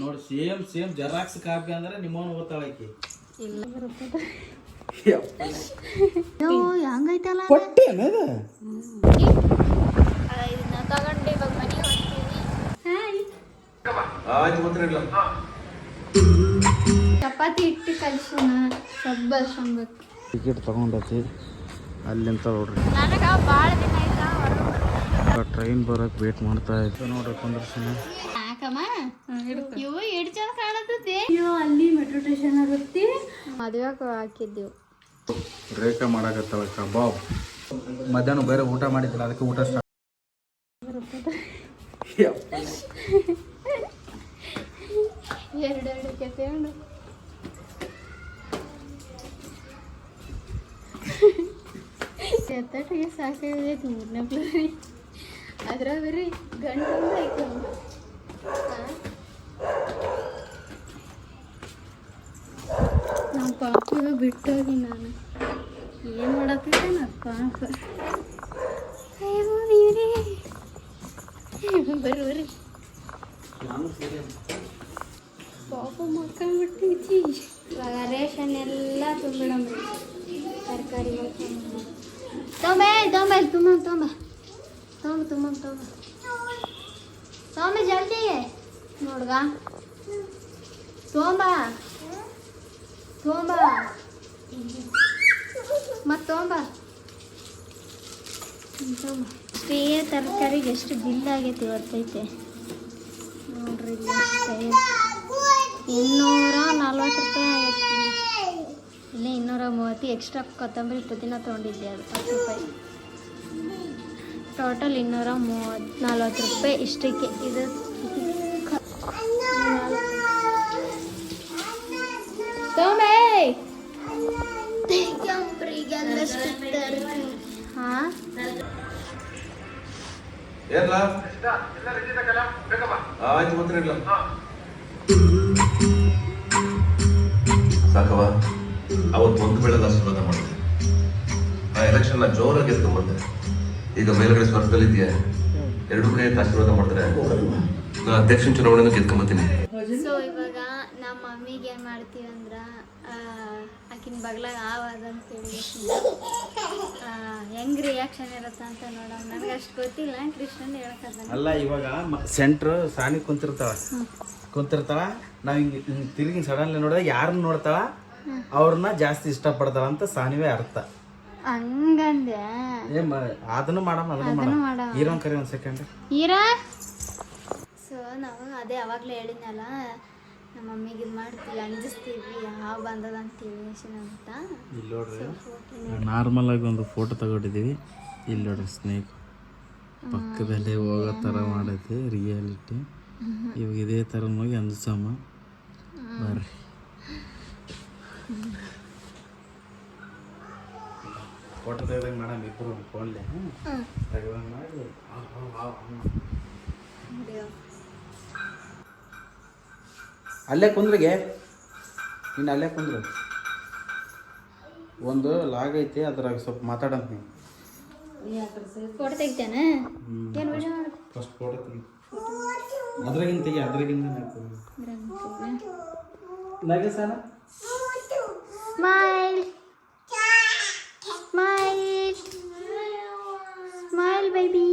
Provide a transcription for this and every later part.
ನೋಡಿ same xerox copy ಅಂದ್ರೆ ನಿಮ್ಮವನು ಓದ್ತಾಳಕಿ ಇಲ್ಲ ಹೆಂಗೈತಲ್ಲ ಕೊಟ್ಟೇನ ಇದನ್ನ ತಗೊಂಡೆ ಇವಾಗ ಮನೆ ಹೋಗ್ತೀನಿ. ಚಪಾತಿ ಹಿಟ್ಟು ಕಲಿಸೋಣ ಸ್ವಲ್ಪ ಬಸ್ಕೊಬೇಕು. ಟಿಕೆಟ್ ತಗೊಂಡತಿ ಅಲ್ಲಿಂತ ನೋಡ್ರಿ. ನನಗೆ ಭಾಳ ದಿನ ಆಯ್ತಾ ಟ್ರೈನ್ ಬರೋಕೆ ವೇಟ್ ಮಾಡ್ತಾ ಇತ್ತು ನೋಡ್ರಿ. ಕುಂದ್ರಸನ ಯಾಕಮ್ಮ ಇವು ಎಷ್ಟು ಚಂದ ಕಾಣತೈತಿ. ಅಯ್ಯೋ ಅಲ್ಲಿ ಮೆಟ್ರೋ ಸ್ಟೇಷನ್ ಆಗುತ್ತೆ. ಮದುವೆಗೆ ಹಾಕಿದ್ದೆವು. ರೇಖಾ ಮಾಡಾಕತ್ತಾಳ ಕಬಾಬ್. ಮಧ್ಯಾಹ್ನ ಬೇರೆ ಊಟ ಮಾಡಿದ್ದಿಲ್ಲ, ಅದಕ್ಕೆ ಊಟ ಸ್ಟಾರ್ಟ್. ಎರಡು ಕೆತ್ತೇನು ಕೆತ್ತಟಿಗೆ ಸಾಕಾಗೈತಿ. ಮೂರನೇ ಫ್ಲೋರಿ ಅದ್ರಾಗ ಬರೀ ಗಂಟು ಆಯ್ತು. ನಮ್ಮ ಪಾಪ ಬಿಟ್ಟೋಗಿ ನಾನು ಏನು ಮಾಡತ್ತಿದ್ದೆ ನನ್ನ ಪಾಪ. ಬರ್ರಿ ಪಾಪ ಮಕ್ಕಂಡ್ಬಿಟ್ಟೈತಿ. ಇವಾಗ ರೇಷನ್ ಎಲ್ಲ ತುಂಬಿಡಂಬ್ರಿ. ತರಕಾರಿ ತೊಂಬ ಜಲ್ದಿ ನೋಡ್ಗ ತೊಂಬ ಮತ್ತು ತೊಂಬ ಅಷ್ಟೇ. ತರಕಾರಿಗೆ ಎಷ್ಟು ಬಿಲ್ ಆಗೈತಿ ಇವತ್ತೈತೆ ನೋಡ್ರಿ. 240 ರೂಪಾಯಿ ಆಗೈತಿ. ಇಲ್ಲ 230. ಎಕ್ಸ್ಟ್ರಾ ಕೊತ್ತಂಬರಿ ಪುದೀನ ತೊಗೊಂಡಿದ್ದೆ, ಅದು 10 ರೂಪಾಯಿ. ಟೋಟಲ್ 240 ರೂಪಾಯಿ ಇಷ್ಟಕ್ಕೆ. ಇದು ಹಾಂ ಸಾಕವ. ಅವತ್ತು ಒಂದು ಬೆಳೆದ ಆಶೀರ್ವಾದ ಮಾಡಿದೆ. ಆ ಎಲೆಕ್ಷನ್ ಜೋರಾಗಿ ಗೆದ್ಕೊಂಡ್ಬಂದೆ. ಈಗ ಮೇಲ್ಗಡೆ ಸ್ವರ್ಗದಲ್ಲಿದ್ಯಾ, ಎರಡು ಕೈ ಆಶೀರ್ವಾದ ಮಾಡಿದ್ರೆ ನಾ ಅಧ್ಯಕ್ಷನ ಚುನಾವಣೆಯನ್ನು ಗೆದ್ಕೊಂಬತ್ತೀನಿ. ಸೊ ಇವಾಗ ನಮ್ಮ ಮಮ್ಮಿಗೆ ಏನು ಮಾಡ್ತೀವಿ ಅಂದ್ರೆ ಆಕಿನ ಬಗ್ಲಾಗ ಆವಾದಂತೇಳಿ ಹೆಂಗ್ ರಿಯಾಕ್ಷನ್ ಇರುತ್ತೆ ಅಂತ ನೋಡೋಣ. ನನಗೆ ಅಷ್ಟು ಗೊತ್ತಿಲ್ಲ. ಕೃಷ್ಣನ್ ಹೇಳಕ್ಕಲ್ಲ. ಅಲ್ಲ, ಇವಾಗ ಸೆಂಟ್ರ್ ಸಾನಿ ಕುಂತಿರ್ತಾಳ. ನಾವು ಹಿಂಗೆ ತಿರುಗಿ ಸಡನ್ಲಿ ನೋಡಿದಾಗ ಯಾರನ್ನ ನೋಡ್ತಾಳ ಅವ್ರನ್ನ ಜಾಸ್ತಿ ಇಷ್ಟಪಡ್ತಾಳ ಅಂತ ಸಾನಿವೇ ಅರ್ಥ. ಹಂಗಂದೆ ಅದನ್ನು ಮಾಡಮ್ಮ. ಹೀರೋನ್ ಕರಿ ಒಂದು ಸೆಕೆಂಡ್. ಹೀರಾ ಸೊ ನಾವು ಅದೇ ಅವಾಗಲೇ ಹೇಳಿದ್ನಲ್ಲ, ನಮ್ಮ ಮಮ್ಮಿಗೆ ಇದು ಮಾಡ್ತೀವಿ, ಅಂಜಿಸ್ತೀವಿ, ಹಾವು ಬಂದದಂತೀವಿ ಅಂತ. ಇಲ್ಲಿ ನೋಡ್ರಿ, ನಾರ್ಮಲ್ ಆಗಿ ಒಂದು ಫೋಟೋ ತಗೊಂಡಿದ್ದೀವಿ. ಇಲ್ಲಿ ನೋಡ್ರಿ, ಸ್ನೇಕ್ ಪಕ್ಕದಲ್ಲೇ ಹೋಗೋ ಥರ ಮಾಡೈತಿ ರಿಯಾಲಿಟಿ. ಇವಾಗ ಇದೇ ಥರ ಹೋಗಿ ಅಂಜಿಸಮ್ಮ ಬರ್ರಿ. ಫೋಟೋ ತೆಗ್ದಂಗೆ ಮಾಡಮ್ಮ ಇಬ್ಬರು ಫೋನ್ಲೆ ತೆಗ್ದಂಗೆ ಮಾಡಿ. ಅಲ್ಲೇ ಕುಂದ್ರಿಗೆ, ಇನ್ನು ಅಲ್ಲೇ ಕುಂದ್ರು. ಒಂದು ಲಾಗ್ ಐತಿ, ಅದ್ರಾಗ ಸ್ವಲ್ಪ ಮಾತಾಡಂತ ನೀವು. ಫೋಟೋ ತೆಗಿತೇನೆ. ಫಸ್ಟ್ ಫೋಟೋ ತೆಗಿ. ಅದ್ರಾಗಿಂದ ತೆಗಿ, ಅದ್ರಾಗಿಂದ ನಗಸಾನ. Smile smile smile baby.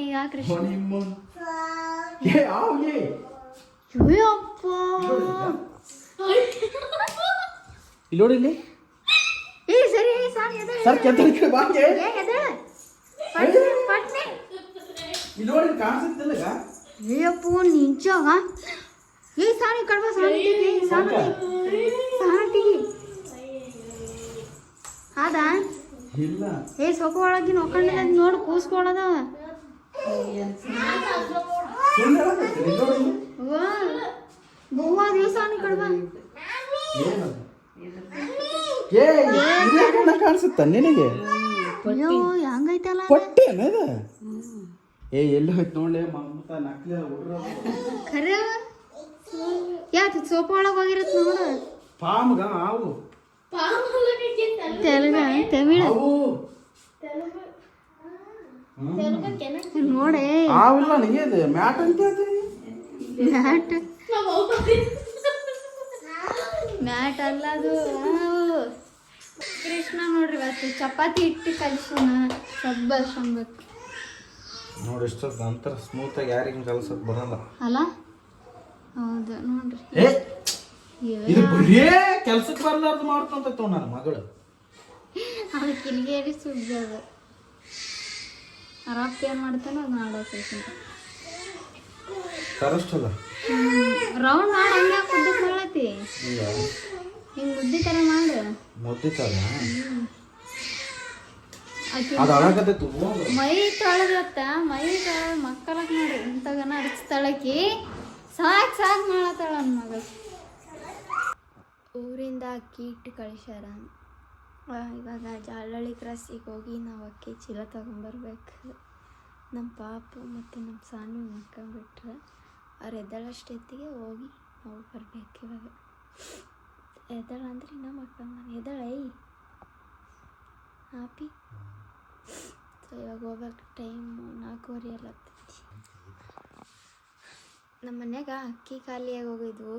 ಈಗ ಕೃಷ್ಣ ಇಲ್ಲಿ ನೋಡಿ, ಇಲ್ಲಿ ಸರಿ ಸರ್ ಕೆತ್ತಲಿಕ್ಕೆ ಬಾಕಿ ಇಲ್ಲಿ ನೋಡಿ ಕಾಣಿಸುತ್ತಿಲ್ಲ. ಅಯ್ಯಪ್ಪ ನಿಜ. ಏ ಸಾನಿ ಕಡ್ಬ ಸಾನಿಗೆ ಹೌದಾ? ಇಲ್ಲ. ಏ ಸೊಪ್ಪು ಒಳಗೆ ನೋಡ್ಕೊಂಡಿಲ್ಲ ನೋಡು, ಕೂಸ್ಕೊಳ್ಳೋದ. ಬವ್ವ ಸಾನಿ ಕಡ್ಬ ಕಾಣಿಸುತ್ತ ನಿನಗೆ? ಅಯ್ಯೋ ಹೆಂಗೈತಲ್ಲ. ಕೊಟ್ಟೇನದ? ಏ ಎಲ್ಲಿ ಹೋಯ್ತು ನೋಡ್ಲೆ ಮಮತ ನಕ್ಲಿ ಖರೆ. ಯಾಕೆ ಸೋಪ ಒಳಗೆ ಹೋಗಿರತ್ ನೋಡು. ಪಾಮ್ಗ ಹಾವು ತೆಲುಗ ತಮಿಳ ನೋಡೇ ಆವಿಲ್ಲ ನನಗೆ ಇದೆ ಮ್ಯಾಟ್ ಅಂತ ಹೇಳ್ತೀನಿ. ಮ್ಯಾಟ್ ಮ್ಯಾಟ್ ಅಲ್ಲ ಅದು ಕೃಷ್ಣ ನೋಡ್ರಿ ಇವತ್ತು ಚಪಾತಿ ಹಿಟ್ಟು ಕಲಿಸೋಣ ಸಬ್ಬರ್ಸ್ಕೊಬೇಕು ನೋಡಿ ಇಷ್ಟೊತ್ತು ನಂತರ ಸ್ಮೂತಾಗಿ ಯಾರಿಗೂ ಕಲ್ಸಕ್ ಬರಲ್ಲ. ಅಲ್ಲ ಹೌದು ನೋಡ್ರಿ ಇದು ಬರೀ ಕೆಲ್ಸಕ್ಕೆ ಬರ್ಲಾರ್ದು ಮಾಡ್ತಂತ ನನ್ನ ಮಗಳು. ಅದು ಕಿಲ್ಗೇರಿ ಸುದ್ದಿ ಅದು ಅರಾಪ್ ಏನು ಮಾಡ್ತಾನೋ ಅದು ಮಾಡೋಕೆ ಕರಷ್ಟಲ್ಲ ರೌಂಡ್ ಮಾಡಿ ಹಂಗೆ ಕುದ್ದಕ್ಕೆ ಮಾಡತ್ತಿ ಹಿಂಗೆ ಮುದ್ದೆ ಥರ ಮಾಡು ಮುದ್ದಿತ್ತಲ್ಲ ಅದು ಅಳಕತ್ತೈತು. ಮೈ ತೊಳೆದತ್ತ ಮೈ ತೊಳೆದು ಮಕ್ಕಳಕ್ಕೆ ನೋಡಿ ಇಂಥಗನ ಅಡಿಸ್ತಾಳಕಿ ಸಾಕು ಮಾಡತ್ತಾಳ ನನ್ನ ಮಗ. ಊರಿಂದ ಅಕ್ಕಿ ಹಿಟ್ಟು ಕಳಿಸ್ಯಾರ. ಇವಾಗ ಜಾಲಹಳ್ಳಿ ಕ್ರಾಸಿಗೆ ಹೋಗಿ ನಾವು ಅಕ್ಕಿ ಚೀಲ ತೊಗೊಂಬರ್ಬೇಕು. ನಮ್ಮ ಪಾಪು ಮತ್ತು ನಮ್ಮ ಸಾನು ಮಕ್ಕೊಂಬಿಟ್ರೆ ಅವ್ರು ಎದ್ದಳಷ್ಟೊತ್ತಿಗೆ ಹೋಗಿ ನಾವು ಬರ್ಬೇಕು. ಇವಾಗ ಎದ್ದಳ ಅಂದ್ರೆ ಇನ್ನೂ ಮಕ್ಕಂಬ ಎದ್ದಳೈ ಹಾಪಿ. ಸೊ ಇವಾಗ ಹೋಗ್ಬೇಕು. ಟೈಮು 4:15 ಎಲ್ಲ ಆಗ್ತೈತಿ. ನಮ್ಮ ಮನ್ಯಾಗ ಅಕ್ಕಿ ಖಾಲಿಯಾಗಿ ಹೋಗಿದ್ವು.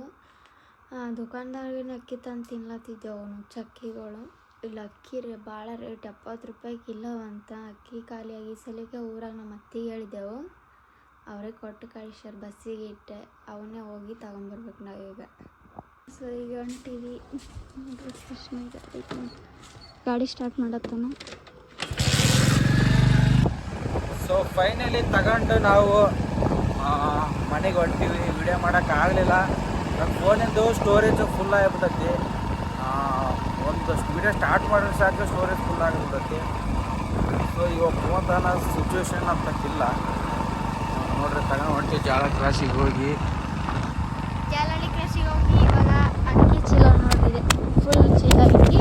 ದುಕಾನ್ದಾಗಿನ ಅಕ್ಕಿ ತಂದು ತಿನ್ಲತ್ತಿದ್ದೆವು ಚಕ್ಕಿಗಳು. ಇಲ್ಲ ಅಕ್ಕಿ ಭಾಳ ರೇಟ್ 70 ರೂಪಾಯಿ ಕಿಲೋ ಅಂತ. ಅಕ್ಕಿ ಖಾಲಿಯಾಗಿ ಸಲಿಗೆ ಊರಾಗ ನಮ್ಮ ಅತ್ತಿಗೆ ಹೇಳಿದೆವು. ಅವರೇ ಕೊಟ್ಟು ಕಳಿಸ್ಯಾರ ಬಸ್ಸಿಗೆ ಇಟ್ಟೆ. ಅವನ್ನೇ ಹೋಗಿ ತಗೊಂಬರ್ಬೇಕು ನಾವೀಗ. ಸೊ ಈಗ ಹೊಂಟೀವಿ. ಗಾಡಿ ಸ್ಟಾರ್ಟ್ ಮಾಡತ್ತಾನ. ಸೊ ಫೈನಲಿ ತಗೊಂಡು ನಾವು ಮನೆಗೆ ಹೊಂಟೀವಿ. ವಿಡಿಯೋ ಮಾಡೋಕ್ಕಾಗಲಿಲ್ಲ, ನನ್ನ ಫೋನಿಂದು ಸ್ಟೋರೇಜ್ ಫುಲ್ ಆಗಿಬಿಟ್ಟೈತಿ. ಒಂದು ವಿಡಿಯೋ ಸ್ಟಾರ್ಟ್ ಮಾಡಿದ್ರೆ ಸಾಕು ಸ್ಟೋರೇಜ್ ಫುಲ್ ಆಗಿಬಿಟ್ಟೈತಿ. ಸೊ ಇವಾಗ ಫೋನ್ ತಗೋ ಸಿಚುವೇಶನ್ ಅಂತಕ್ಕಿಲ್ಲ ನೋಡ್ರಿ. ತಗೊಂಡು ಹೊಂಟೀವಿ ಜಾಲಹಳ್ಳಿ ಕ್ರಾಸಿಗೆ ಹೋಗಿ. ಜಾಲಹಳ್ಳಿ ಕ್ರಾಸಿಗೆ ಹೋಗಿ ಇವಾಗ ಅಕ್ಕಿ ಚೀಲ ನೋಡಿದೆ, ಫುಲ್ ಚೀಲ ಅಕ್ಕಿ.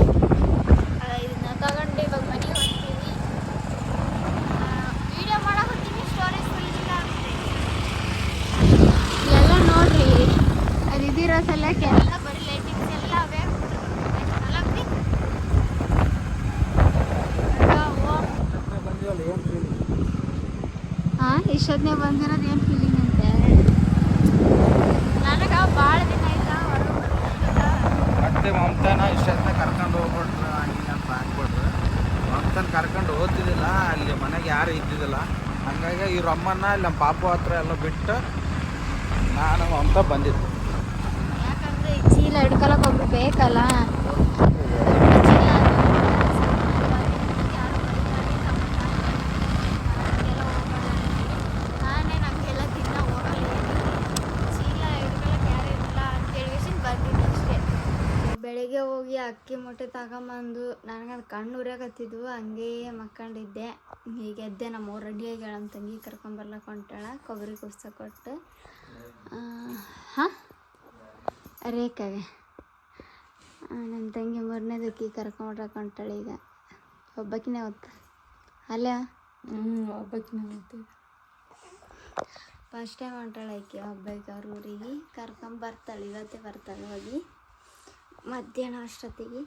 ಇದನ್ನ ತಗೊಂಡು ಇವಾಗ ಮನೆಗೆ ಹೊಂಟೀವಿ. ವಿಡಿಯೋ ಮಾಡಕ್ಕೆ ಸ್ಟೋರೇಜ್ ಫುಲ್ ಇಲ್ಲ ಆಗ್ತದೆ. ಇಲ್ಲೆಲ್ಲ ನೋಡ್ರಿ ಅದು ಇದಿರೋ ಸಲಕ್ಕೆ ಎಲ್ಲ ಬರೀ ಲೈಟಿಂಗ್ಸ್ ಎಲ್ಲ ಅವೇ. ಇಷ್ಟೊತ್ತನೇ ಬಂದಿರೋದು ಏನು ಫೀಲಿಂಗ್ ಅಂತೆ ನನಗೆ. ಭಾಳ ದಿನ ಆಯ್ತಾ ಮತ್ತೆ ಮಮತಾನ ಇಷ್ಟೊತ್ತನೇ ಕರ್ಕೊಂಡು ಹೋಗ್ಬಿಟ್ರು ಹಂಗೆ ಅಂತ ಹಾಕ್ಬಿಟ್ರು. ಮಮತಾನ ಕರ್ಕೊಂಡು ಹೋಗ್ತಿದ್ದಿಲ್ಲ, ಅಲ್ಲಿ ಮನೆಗೆ ಯಾರು ಇದ್ದಿದ್ದಿಲ್ಲ. ಹಂಗಾಗಿ ಇವ್ರ ಅಮ್ಮನ ಇಲ್ಲಿ ನಮ್ಮ ಪಾಪು ಹತ್ರ ಎಲ್ಲ ಬಿಟ್ಟು ನಾನು ಮಮತಾ ಬಂದಿದ್ದು. ಯಾಕಂದರೆ ಈ ಚೀಲ ಹಿಡ್ಕೊಳಕ್ಕೆ ಒಬ್ರು ಬೇಕಲ್ಲ. ಬೆಳಿಗ್ಗೆ ಹೋಗಿ ಅಕ್ಕಿ ಮೂಟೆ ತಗೊಂಬಂದು ನನಗದು ಕಣ್ಣು ಉರಿಯಾಕತ್ತಿದ್ವು. ಹಂಗೇ ಮಕ್ಕೊಂಡಿದ್ದೆ. ಈಗ ಎದ್ದೆ. ನಮ್ಮ ರೆಡಿಯಾಗಿ ನಮ್ಮ ತಂಗಿ ಕರ್ಕೊಂಬರ್ಲಕ್ಕೆ ಹೊಂಟಾಳ. ಕೊಬ್ಬರಿ ಕುಡ್ಸ ಕೊಟ್ಟು ಹಾಂ ರೇಖಾಗೆ ನಮ್ಮ ತಂಗಿ 3ನೇದು ಅಕ್ಕಿ ಕರ್ಕೊಂಬರ್ಲಕ್ಕೆ ಹೊಂಟಾಳೆ. ಈಗ ಒಬ್ಬಕಿನೇ ಹೊತ್ತ ಅಲ್ಲ ಒಬ್ಬಕಿನೇ ಹೊತ್ತು ಫಸ್ಟ್ ಟೈಮ್ ಹೊಂಟಾಳೆ ಆಕೆ ಒಬ್ಬಕ್ಕೆ ಅವ್ರ ಊರಿಗೆ ಕರ್ಕೊಂಬರ್ತಾಳೆ. ಇವತ್ತೇ ಬರ್ತಾಳೆ ಹೋಗಿ ಮಧ್ಯಾಹ್ನ ಅಷ್ಟೊತ್ತಿಗೆ.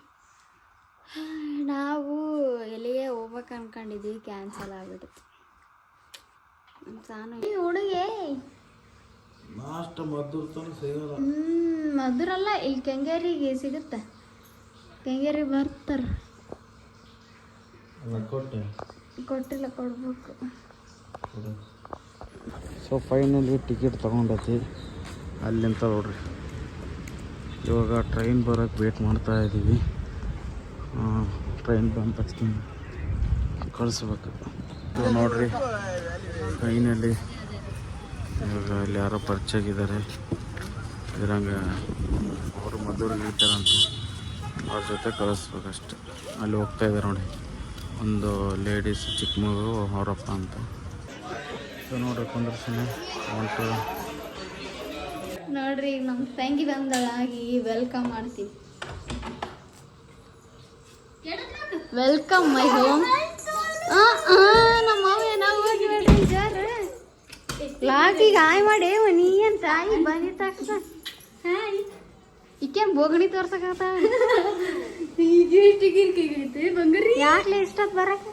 ನಾವು ಎಲ್ಲಿಗೆ ಹೋಗ್ಬೇಕು ಅನ್ಕೊಂಡಿದ್ವಿ, ಕ್ಯಾನ್ಸಲ್ ಆಗ್ಬಿಡುತ್ತೆ. ಸಾನು ಹುಡುಗೆ ಮಧುರಲ್ಲ, ಇಲ್ಲಿ ಕೆಂಗೇರಿಗೆ ಸಿಗುತ್ತೆ. ಕೆಂಗೇರಿಗೆ ಬರ್ತಾರೆ. ಕೊಟ್ಟಿಲ್ಲ, ಕೊಡ್ಬೇಕು. ಸೊ ಫೈನಲಿ ಟಿಕೆಟ್ ತೊಗೊಂಡೈತಿ ಅಲ್ಲಿಂದ ನೋಡ್ರಿ. ಇವಾಗ ಟ್ರೈನ್ ಬರೋಕ್ಕೆ ವೇಟ್ ಮಾಡ್ತಾ ಇದ್ದೀವಿ. ಟ್ರೈನ್ ಬಂದ ತಕ್ಷಣ ಕಳಿಸ್ಬೇಕು. ನೋಡ್ರಿ ಟ್ರೈನಲ್ಲಿ ಇವಾಗ ಅಲ್ಲಿ ಯಾರೋ ಪರಿಚಯ ಆಗಿದ್ದಾರೆ. ಇದ್ರಂಗೆ ಅವರು ಮಧುರಿಗೆ ಇರ್ತಾರಂತ, ಅವ್ರ ಜೊತೆ ಕಳಿಸ್ಬೇಕಷ್ಟೆ. ಅಲ್ಲಿ ಹೋಗ್ತಾ ಇದ್ದಾರೆ ನೋಡಿ, ಒಂದು ಲೇಡೀಸ್ ಚಿಕ್ಕ ಮಗು ಅವರಪ್ಪ ಅಂತ. ಸೊ ನೋಡ್ರಿ ಕುಂದರ್ಸನೆ ಹೊಂಟು ನೋಡ್ರಿ ಈಗ ನಮ್ಮ ತಂಗಿ ಬಂದಳಾಗಿ ವೆಲ್ಕಮ್ ಮಾಡ್ತೀವಿ. Welcome my home. ನಮ್ಮ ಮಾವ ನಾವು ಹೋಗಿ ಲಾಟಿಗೆ ಹಾಯ್ ಮಾಡಿ ನೀ ಅಂತ ತಾಯಿ ಬಂದಿದ ತಕ್ಷಣ ಹಾಯ್ ಈಕೇನು ಬೋಗಣಿ ತೋರ್ಸಕತ್ತ. ಬಂಗಾರಿ ಯಾಕ್ಲೆ ಇಷ್ಟೊತ್ತು ಬರಕ್ಕೆ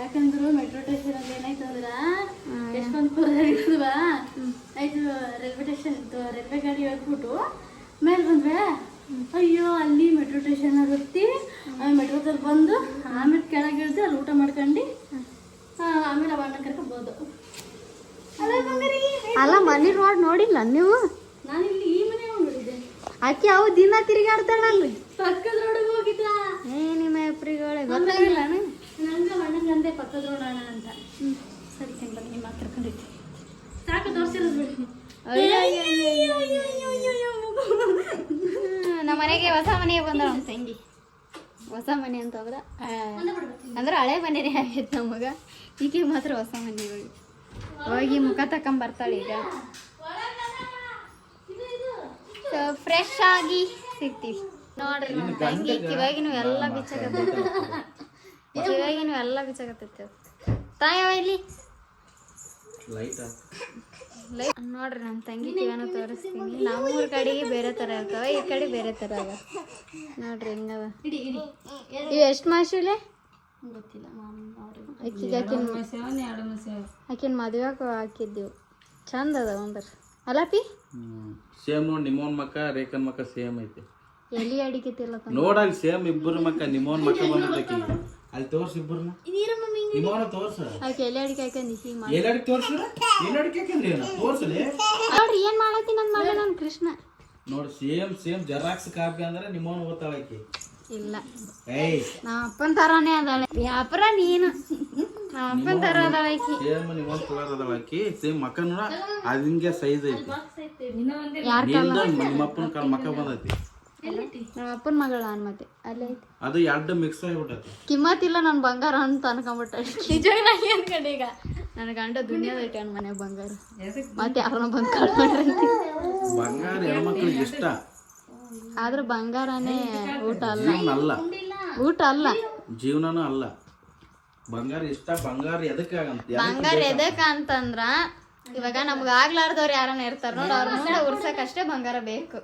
ಯಾಕಂದ್ರೆ ಮೆಟ್ರೋ ಸ್ಟೇಷನ್ ಅಲ್ಲಿ ಏನಾಯ್ತಂದ್ರ ಯಶವಂತಪುರ ಇಳಿದ್ವಾ ಆಯ್ತು ರೈಲ್ವೆ ಸ್ಟೇಷನ್ ರೈಲ್ವೆ ಗಾಡಿ ಹೇಳ್ಬಿಟ್ಟು ಮೇಲೆ ಬಂದ್ವೆ. ಅಯ್ಯೋ ಅಲ್ಲಿ ಮೆಟ್ರೋ ಸ್ಟೇಷನ್ ಹತ್ತಿ ಮೆಟ್ರೋದಲ್ಲಿ ಬಂದು ಆಮೇಲೆ ಕೆಳಗೆ ಇಳಿದು ಅಲ್ಲಿ ಊಟ ಮಾಡ್ಕೊಂಡು ಆಮೇಲೆ ಅಣ್ಣ ಕರ್ಕೊಬೋದು. ಅಲ್ಲ ಮನೆ ರೋಡ್ ನೋಡಿಲ್ಲ ನೀವು? ನಾನು ಇಲ್ಲಿ ಈ ಮನೆ ನೋಡಿದ್ದೆ. ಆಕಿ ಅವು ದಿನ ತಿರುಗಾಡ್ತಾಳಲ್ರಿ. ಪಕ್ಕದ ರೋಡಿಗೆ ಹೋಗಿದ್ದ. ನಿಮ್ಮ ಎಪ್ರಿಗಳೇ ಗೊತ್ತಾಗಿಲ್ಲ ನಂಗೆ ಅಣ್ಣಂಗಂದೆ ಪಕ್ಕದ ರೋಡ್ ಅಣ್ಣ ಅಂತ. ಸರಿ ಬನ್ನಿ ನಿಮ್ಮ ಕರ್ಕೊಂಡಿದ್ದೆ ಸಾಕು ತೋರಿಸಿರೋದು ಬಿಡಿ. ನಮ್ಮ ಮನೆಗೆ ಹೊಸ ಮನೆಗೆ ಬಂದ ನಮ್ಮ ತಂಗಿ. ಹೊಸ ಮನೆ ಅಂತಂದ್ರೆ ಅಂದ್ರೆ ಹಳೆ ಮನೆನೇ ಆಗೈತೆ ನಮಗ. ಈಕೆ ಮಾತ್ರ ಹೊಸ ಮನೆ ಹೋಗಿ ಮುಖ ತಕೊಂಬರ್ತಾಳೆ ಈಗ. ಸೊ ಫ್ರೆಶ್ ಆಗಿ ಸಿಗ್ತೀವಿ ನೋಡ್ರಿ. ನಮ್ಮ ತಂಗಿ ಕಿವಾಗಿನೂ ಎಲ್ಲ ಬಿಚ್ಚಾಗತ್ತೈತಿ. ಕಿವಾಗಿನೂ ಎಲ್ಲ ಬಿಚ್ಚಾಗತ್ತೈತಿ. ತಾಯವ ಇಲ್ಲಿ ನೋಡ್ರಿ ನಮ್ಮ ತಂಗಿ ಕಿವನ ತೋರಿಸ್ತೀನಿ. ನಮ್ಮೂರ ಕಡೆಗೆ ಬೇರೆ ಥರ ಇರ್ತಾವ, ಈ ಕಡೆ ಬೇರೆ ಥರ ಅವ ನೋಡ್ರಿ ಹೆಂಗವ. ಇವು ಎಷ್ಟು ಮಾಶುಲೆ ಗೊತ್ತಿಲ್ಲ ಆಕಿನ ಮದುವೆಗೆ ಹಾಕಿದ್ದೀವಿ. ಚಂದ ಅದ ಒಂದ್ರ ಅಲ್ಲಪಿ. ಸೇಮ್ ನೋಡಿ ನಿಮ್ಮೋನ್ ಮಕ್ಕ ರೇಖನ್ ಮಕ್ಕ ಸೇಮ್ ಐತೆ. ಎಲ್ಲಿ ಅಡಿಕೆತಿಲ್ಲ ನೋಡಲ್ಲಿ ಸೇಮ್ ಇಬ್ಬರು ಮಕ್ಕ ನಿಮ್ಮೋನ್ ಮಕ್ಕ ಬಂದೈತಿ. ಅಲ್ಲಿ ತೋರ್ಸಿ ಇಬ್ಬರನ್ನ ನಿಮ್ಮೋನ ತೋರ್ಸ. ಆಕೆ ಎಲ್ಲಿ ಅಡಿಕೆ ಹಾಕಂದಿ ಎಲ್ಲಿ ಅಡಿಕೆ ತೋರ್ಸ. ಎಲ್ಲಿ ಅಡಿಕೆ ಹಾಕಂದ್ರಿ ತೋರ್ಸಲಿ. ನೋಡ್ರಿ ಏನ್ ಮಾಡತ್ತೀನಿ ಅಂತ ಮಾಡಿ ನಾನು ಕೃಷ್ಣ ನೋಡಿ ಸೇಮ್ ಜೆರಾಕ್ಸ್ ಕಾಪಿ ಅಂದ್ರೆ ನಿಮ್ಮೋನ್ ಓದ್ತಾಳಕಿ. ಇಲ್ಲ ಏಯ್ ನಮ್ಮ ಅಪ್ಪನ ತರಾನೇ ಅದಾಳೆ. ವ್ಯಾಪಾರ ನೀನು ನಮ್ಮ ಅಪ್ಪನ ತರ ಅದಾಳಕಿ. ಸೇಮ್ ನಿಮ್ಮೋನ್ ಕಲರ್ ಅದಾಳಕಿ. ಸೇಮ್ ಮಕ್ಕ ನೋಡ ಅದು ಹಿಂಗೆ ಸೈಜ್ ಐತಿ. ಯಾರ ನಿಮ್ಮ ಅಪ್ಪನ ಕಾಲ ಮಕ್ಕ ಬಂದೈತಿ. ನಮ್ಮ ಅಪ್ಪನ ಮಗಳ ನಾನು ಮತ್ತೆ ಅಲ್ಲೇ ಐತಿ. ಅದು ಎರಡು ಮಿಕ್ಸ್ ಆಗಿಬಿಟ್ಟೈತಿ. ಕಿಮ್ಮತ್ ಇಲ್ಲ ನನ್ನ ಬಂಗಾರ ಅಂತ ಅನ್ಕೊಂಬಿಟ್ಟ. ನಿಜವಾಗಿ ಅನ್ಕೊಂಡೆ ಈಗ ನನ್ನ ಗಂಡ ದುನಿಯಾದೈತೆ ನನ್ನ ಮನೆ ಬಂಗಾರ. ಮತ್ತೆ ಯಾರನ್ನ ಬಂದು ಕಳ್ಕೊಂಡ್ರಿ. ಬಂಗಾರ ಹೆಣ್ಮಕ್ಳಿಗೆ ಇಷ್ಟ ಆದ್ರೆ ಬಂಗಾರನೇ ಊಟ ಅಲ್ಲ. ಅಲ್ಲ ಊಟ ಅಲ್ಲ, ಜೀವನನೂ ಅಲ್ಲ. ಬಂಗಾರ ಇಷ್ಟ. ಬಂಗಾರ ಎದಕ್ಕೆ ಬಂಗಾರ ಎದಕ್ಕ ಅಂತಂದ್ರ ಇವಾಗ ನಮ್ಗ ಆಗ್ಲಾರ್ದವ್ರು ಯಾರನ್ನ ಇರ್ತಾರ ನೋಡ, ಅವ್ರ ಮುಂದೆ ಉರ್ಸಕ್ಕಷ್ಟೇ ಬಂಗಾರ ಬೇಕು.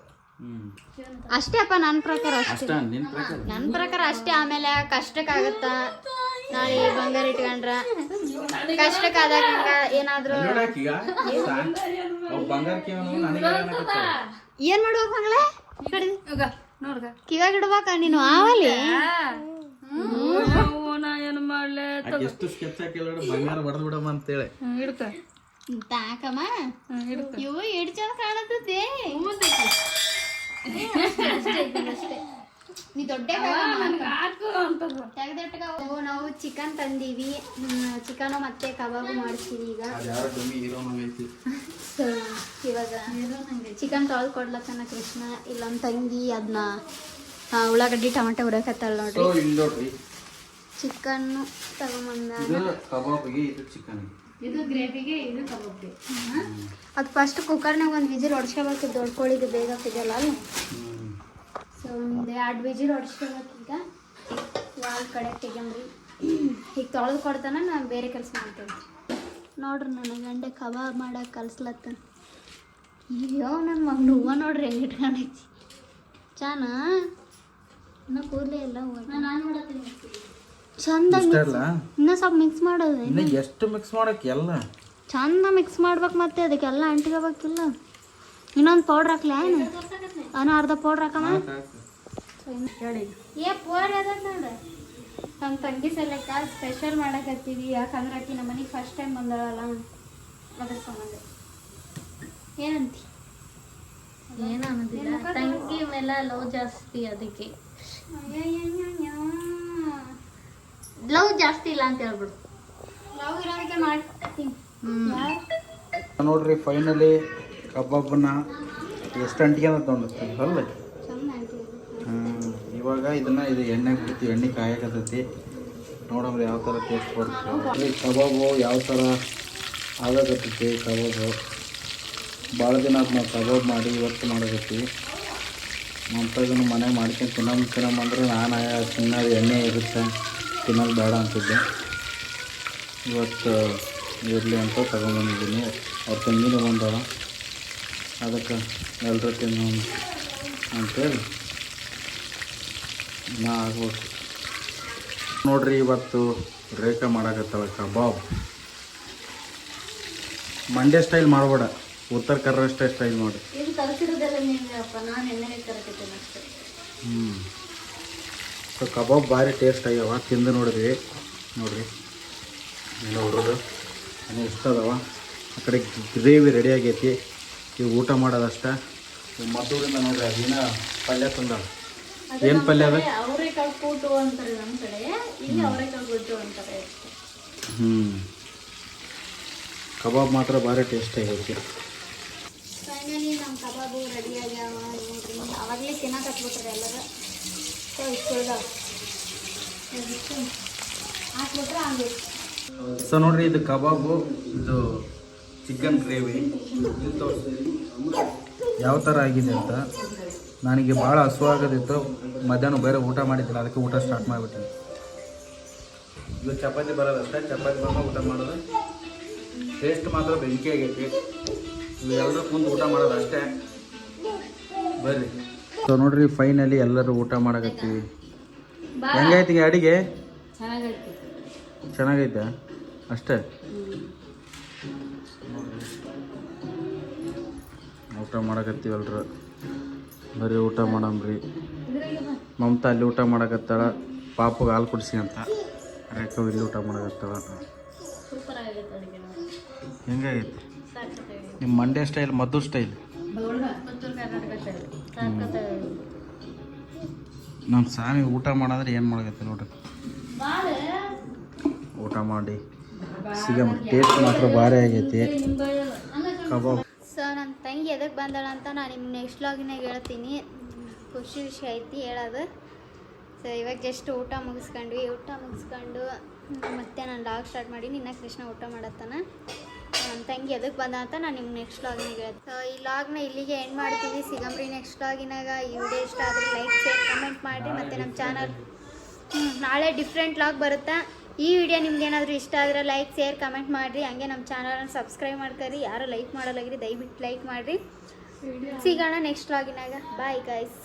ಅಷ್ಟೇ ಅಪ್ಪ ನನ್ನ ಪ್ರಕಾರ. ಅಷ್ಟೇ ನನ್ನ ಪ್ರಕಾರ ಅಷ್ಟೇ. ಆಮೇಲೆ ಕಷ್ಟಕ್ಕಾಗತ್ತ ನಾಳೆ ಬಂಗಾರ ಇಟ್ಕೊಂಡ್ರ ಕಷ್ಟಕ್ಕಾದಾಗ ಏನಾದ್ರು ಏನ್ ಮಾಡ್ಬೇಕು ಮಗಳೇ? ಕಿವಾಗ ಇಡ್ಬೇಕ ನೀನು ಆವಲ್ಲಿ. ಏನು ಮಾಡ್ಲೆ ಎಷ್ಟು ಸ್ಕೆಚ್ ಹಾಕಿಲ್ಲ ಬಂಗಾರ ಬಡದ್ ಬಿಡಮ್ಮ ಅಂತೇಳಿ ತಾಕಮ್ಮ ಇವು ಎಡ್ ಚಂದ ಕಾಣತೈತಿ. ನೀ ದೊಡ್ಡ ನಾವು ಚಿಕನ್ ತಂದೀವಿ. ಚಿಕನ್ ಮತ್ತೆ ಕಬಾಬ್ ಮಾಡ್ತೀವಿ ಈಗ. ಇವಾಗ ಚಿಕನ್ ತೊಳೆದು ಕೊಡ್ಲತ್ತನ ಕೃಷ್ಣ. ಇಲ್ಲೊಂದು ತಂಗಿ ಅದನ್ನ ಉಳ್ಳಾಗಡ್ಡಿ ಟೊಮೆಟೊ ಹುರಕತ್ತಾಳ ನೋಡ್ರಿ. ಚಿಕನ್ನು ತಗೊಂಬಂದ ಇದು ಗ್ರೇವಿಗೆ ಇದು ಕಬಾಬ್ಗೆ. ಅದು ಫಸ್ಟ್ ಕುಕ್ಕರ್ನಾಗ ಒಂದು ವಿಜಿಲ್ ಹೊಡ್ಸ್ಕೋಬೇಕು. ದೊಡ್ಡ ಕೋಳಿದು ಬೇಗ ಸಿಗಲ್ಲ ಅಲ್ಲ. ಸೊ ಒಂದು 2 ವಿಜಿಲ್ ಹೊಡ್ಸ್ಕೋಬೇಕು. ಈಗ ವಾಲ್ ಕಡೆ ತೆಗಂಬ್ರಿ. ಈಗ ತೊಳೆದು ಕೊಡ್ತಾನ ನಾನು ಬೇರೆ ಕೆಲಸ ಮಾಡ್ತೇನೆ ನೋಡ್ರಿ. ನನ್ನ ಗಂಡ ಕಬಾಬ್ ಮಾಡಕ್ಕೆ ಕಲ್ಸ್ಲತ್ತ. ಅಯ್ಯೋ ನನ್ನ ಮಗನ ಹೂವು ನೋಡ್ರಿ ಹೆಂಗೆ ಇಟ್ಕೊಂಡೈತಿ. ಚಾನ ಇನ್ನ ಕೂದಲೇ ಎಲ್ಲ ಚಂದ. ಇನ್ನ ಸ್ವಲ್ಪ ಮಿಕ್ಸ್ ಮಾಡೋದು. ಎಷ್ಟು ಮಿಕ್ಸ್ ಮಾಡಕ್ ಎಲ್ಲ ಚಂದ ಮಿಕ್ಸ್ ಮಾಡ್ಬೇಕು. ಮತ್ತೆ ಅದಕ್ಕೆಲ್ಲ ಅಂಟಿಕೋಬೇಕಿಲ್ಲ. ಇನ್ನೊಂದು ಪೌಡ್ರ್ ಹಾಕ್ಲ ನಾನು ಅರ್ಧ ಪೌಡ್ರ್ ಹಾಕಮ್ಮ. ಏ ಪೌಡ್ರ್ ಅದ ನೋಡ್ರಿ. ನಮ್ಮ ತಂಗಿ ಸಲಕ್ಕ ಸ್ಪೆಷಲ್ ಮಾಡಕತ್ತೀವಿ. ಯಾಕಂದ್ರೆ ಆಕಿ ನಮ್ಮ ಮನೆಗೆ ಫಸ್ಟ್ ಟೈಮ್ ಬಂದಳಲ್ಲ, ಅದ್ರ ಸಂಬಂಧ. ಏನಂತಿ? ಏನು ಅನ್ನೋದಿಲ್ಲ, ತಂಗಿ ಮೇಲೆ ಲವ್ ಜಾಸ್ತಿ ಅದಕ್ಕೆ. ಲವ್ ಜಾಸ್ತಿ ಇಲ್ಲ ಅಂತ ಹೇಳ್ಬಿಡು. ಲವ್ ಇರೋದಕ್ಕೆ ಮಾಡ್ತೀನಿ ನೋಡ್ರಿ. ಫೈನಲಿ ಕಬಾಬನ್ನ ಎಷ್ಟು ಅಂಟಿಗೆ ತೊಗೊಂಡಿರ್ತೀವಿ ಅಲ್ಲ. ಇವಾಗ ಇದು ಎಣ್ಣೆಗೆ ಬಿಡ್ತೀವಿ. ಎಣ್ಣೆ ಕಾಯಕತ್ತೈತಿ. ನೋಡಮ್ರಿ ಯಾವ ಥರ ಟೇಸ್ಟ್ ಬರುತ್ತೆ. ಕಬಾಬು ಯಾವ ಥರ ಆಗಕತ್ತೈತಿ. ಕಬಾಬು ಭಾಳ ದಿನ ಅದು ನಾವು ಕಬಾಬ್ ಮಾಡಿ ಇವತ್ತು ಮಾಡಕತ್ತೀವಿ. ಮಂತಾಗನು ಮನೆಗೆ ಮಾಡ್ಕೊಂಡು ತಿನ್ನಂದ್ರೆ ನಾನು ತಿನ್ನೋದು ಎಣ್ಣೆ ಇರುತ್ತೆ, ತಿನ್ನೋದು ಬೇಡ ಅಂತಿದ್ದೆ. ಇವತ್ತು ಇರಲಿ ಅಂತ ತಗೊಂಬಂದಿದ್ದೀನಿ. ಅವ್ರ ತಂಗಿನೂ ಬಂದವ, ಅದಕ್ಕೆ ಎಲ್ಲರೂ ತಿನ್ನೋ ಅಂತೇಳಿ ನಾ ಆಗ್ಬೇಕು. ನೋಡ್ರಿ ಇವತ್ತು ರೇಖಾ ಮಾಡಾಕತ್ತಾಳ ಕಬಾಬ್. ಮಂಡ್ಯ ಸ್ಟೈಲ್ ಮಾಡಬೇಡ, ಉತ್ತರ ಕರ್ನಾಟಕ ಸ್ಟೈಲ್ ಮಾಡಿ. ಇದು ಕಲಿಸಿರೋದೆಲ್ಲ ನಿನಗಪ್ಪ, ನಾನು ಎಣ್ಣೆಗೆ ಕರಕತ್ತೇನೆ ಅಷ್ಟೇ. ಸೊ ಕಬಾಬ್ ಭಾರಿ ಟೇಸ್ಟ್ ಆಗ್ಯಾವ, ತಿಂದು ನೋಡಿದ್ವಿ. ನೋಡ್ರಿ ಎಲ್ಲ ಹುಡುಗರು ಇನ್ನೂ ಇಷ್ಟ ಅದಾವ. ಆ ಕಡೆ ಗ್ರೇವಿ ರೆಡಿ ಆಗೈತಿ, ಈಗ ಊಟ ಮಾಡೋದಷ್ಟ. ಮದ್ದೂರಿಂದ ನೋಡ್ರಿ ಅದೇನ ಪಲ್ಯ ತಂದಾಳ. ಏನು ಪಲ್ಯ ಅದ? ಅವರೆಕಾಳು ಕೂಟು ಅಂತಾರೆ ನಮ್ಮ ಕಡೆ, ಇಲ್ಲಿ ಅವರೆಕಾಳು ಗೊಜ್ಜು ಅಂತಾರೆ. ಕಬಾಬ್ ಮಾತ್ರ ಭಾರಿ ಟೇಸ್ಟ್ ಆಗೈತಿ. ಫೈನಲಿ ನಮ್ಮ ಕಬಾಬು ರೆಡಿ ಆಗ್ಯಾವ ನೋಡ್ರಿ. ಅವಾಗಲೇ ತಿನ್ನಕತ್ಬಿಟ್ರೆ ಎಲ್ಲರೂ. ಸೊ ಇಷ್ಟು ಹಾಕ್ಬಿಟ್ರೆ ಹಂಗೆ. ಸೊ ನೋಡ್ರಿ ಇದು ಕಬಾಬು, ಇದು ಚಿಕನ್ ಗ್ರೇವಿ ಯಾವ ಥರ ಆಗಿದೆ ಅಂತ. ನನಗೆ ಭಾಳ ಹಸುವಾಗೋದಿತ್ತು, ಮಧ್ಯಾಹ್ನ ಬೇರೆ ಊಟ ಮಾಡಿದ್ದಿಲ್ಲ, ಅದಕ್ಕೆ ಊಟ ಸ್ಟಾರ್ಟ್ ಮಾಡಿಬಿಟ್ಟಿನಿ. ಇದು ಚಪಾತಿ ಬರೋದಷ್ಟೇ, ಚಪಾತಿ ಬಂದ ಊಟ ಮಾಡೋದು. ಟೇಸ್ಟ್ ಮಾತ್ರ ಬೆಂಕಿ ಆಗೈತಿ. ಇದು ಎಲ್ಲರೂ ಕುಂತು ಊಟ ಮಾಡೋದು ಅಷ್ಟೇ. ಬರ್ರಿ. ಸೊ ನೋಡ್ರಿ ಫೈನಲಿ ಎಲ್ಲರೂ ಊಟ ಮಾಡಕತ್ತೀವಿ. ಹೆಂಗೈತಿ ಅಡಿಗೆ? ಚೆನ್ನಾಗೈತೆ ಅಷ್ಟೇ. ಊಟ ಮಾಡಕತ್ತೀವಿ ಎಲ್ರು. ಬರ್ರಿ ಊಟ ಮಾಡಮ್ರಿ. ಮಮತಾ ಅಲ್ಲಿ ಊಟ ಮಾಡಕತ್ತಾಳ, ಪಾಪಗೆ ಹಾಲು ಕುಡಿಸಿ ಅಂತ. ರೇಖಾ ಇಲ್ಲಿ ಊಟ ಮಾಡಕತ್ತಾಳ. ಸೂಪರ್ ಆಗೈತೆ ಅಡುಗೆ. ಹೆಂಗಾಗೈತಿ ನಿಮ್ಮ ಮಂಡ್ಯ ಸ್ಟೈಲ್, ಮದ್ದೂರು ಸ್ಟೈಲ್? ಉತ್ತರ ಕರ್ನಾಟಕ ಸ್ಟೈಲ್. ನಮ್ಮ ಸ್ವಾಮಿ ಊಟ ಮಾಡಂದ್ರೆ ಏನು ಮಾಡಕತ್ತೆ ನೋಡ್ರಿ. ಊಟ ಮಾಡಿ ಸಿಗಮ್. ಟೇಸ್ಟ್ ಮಾತ್ರ ಭಾರಿ ಆಗೈತಿ ಕಬಾಬ್. ಸೊ ನನ್ನ ತಂಗಿ ಎದಕ್ಕೆ ಬಂದಾಳ ಅಂತ ನಾನು ನಿಮ್ಗೆ ನೆಕ್ಸ್ಟ್ ವ್ಲಾಗಿನಾಗ ಹೇಳ್ತೀನಿ. ಖುಷಿ ವಿಷಯ ಐತಿ ಹೇಳೋದು. ಸೊ ಇವಾಗ ಜಸ್ಟ್ ಊಟ ಮುಗಿಸ್ಕೊಂಡ್ವಿ. ಊಟ ಮುಗಿಸ್ಕೊಂಡು ಮತ್ತೆ ನಾನು ಲಾಗ್ ಸ್ಟಾರ್ಟ್ ಮಾಡೀನಿ. ಇನ್ನು ಕೃಷ್ಣ ಊಟ ಮಾಡತ್ತಾನ. ನನ್ನ ತಂಗಿ ಎದಕ್ಕೆ ಬಂದ ಅಂತ ನಾನು ನಿಮ್ಗೆ ನೆಕ್ಸ್ಟ್ ವ್ಲಾಗಿನಾಗ ಹೇಳ್ತೀನಿ. ಸೊ ಈ ವ್ಲಾಗ್ನ ಇಲ್ಲಿಗೆ ಎಂಡ್ ಮಾಡ್ತೀವಿ. ಸಿಗಮ್ರಿ ನೆಕ್ಸ್ಟ್ ವ್ಲಾಗಿನಾಗ. ಈ ವಿಡಿಯೋ ಇಷ್ಟ ಆದರೆ ಲೈಕ್, ಶೇರ್, ಕಮೆಂಟ್ ಮಾಡಿರಿ. ಮತ್ತು ನಮ್ಮ ಚಾನಲ್ ನಾಳೆ ಡಿಫ್ರೆಂಟ್ ವ್ಲಾಗ್ ಬರುತ್ತೆ. ಈ ವಿಡಿಯೋ ನಿಮ್ಗೆ ಏನಾದರೂ ಇಷ್ಟ ಆದರೆ ಲೈಕ್, ಶೇರ್, ಕಮೆಂಟ್ ಮಾಡಿರಿ. ಹಂಗೆ ನಮ್ಮ ಚಾನಲ್ನ ಸಬ್ಸ್ಕ್ರೈಬ್ ಮಾಡ್ಕೊರಿ. ಯಾರು ಲೈಕ್ ಮಾಡಲಾಗಿರಿ ದಯವಿಟ್ಟು ಲೈಕ್ ಮಾಡಿರಿ. ಸಿಗೋಣ ನೆಕ್ಸ್ಟ್ ವ್ಲಾಗಿನಾಗ. Bye guys.